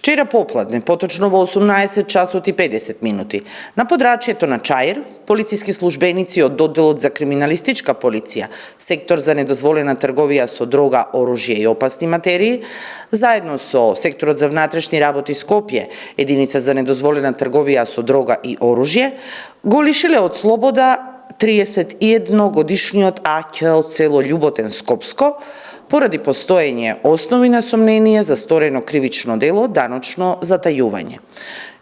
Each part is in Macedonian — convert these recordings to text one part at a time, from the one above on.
Вчера попладне, поточно во 18 часот и 50 минути, на подрачјето на Чаир, полициски службеници од Одделот за криминалистичка полиција, сектор за недозволена трговија со дрога, оружје и опасни материи, заедно со секторот за внатрешни работи Скопје, единица за недозволена трговија со дрога и оружје, го лишиле од слобода 31 годишниот Аќ од село Љуботен, Скопско, поради постоење основи на сомнение за сторено кривично дело даночно затајување.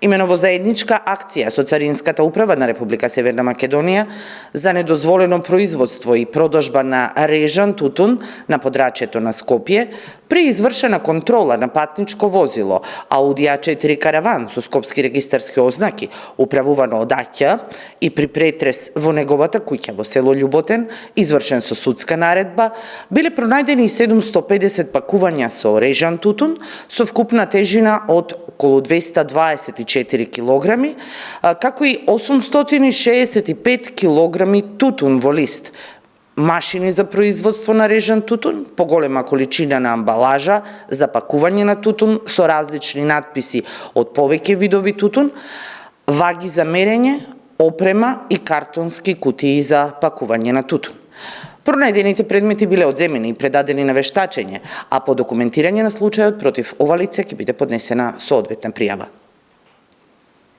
Имено во заедничка акција со Царинската управа на Република Северна Македонија за недозволено производство и продажба на режан тутун на подрачјето на Скопје, при извршена контрола на патничко возило Ауди А4 караван со скопски регистарски ознаки, управувано од Аќ, и при претрес во неговата куќа во село Љуботен, извршен со судска наредба, биле пронајдени 750 пакувања со режан тутун со вкупна тежина од околу 224 килограми, како и 865 килограми тутун во лист, машини за производство на режан тутун, поголема количина на амбалажа за пакување на тутун со различни надписи од повеќе видови тутун, ваги за мерење, опрема и картонски кутии за пакување на тутун. Пронајдените предмети биле одземени и предадени на вештачење, а по документирање на случајот против ова лице ќе биде поднесена соодветна пријава.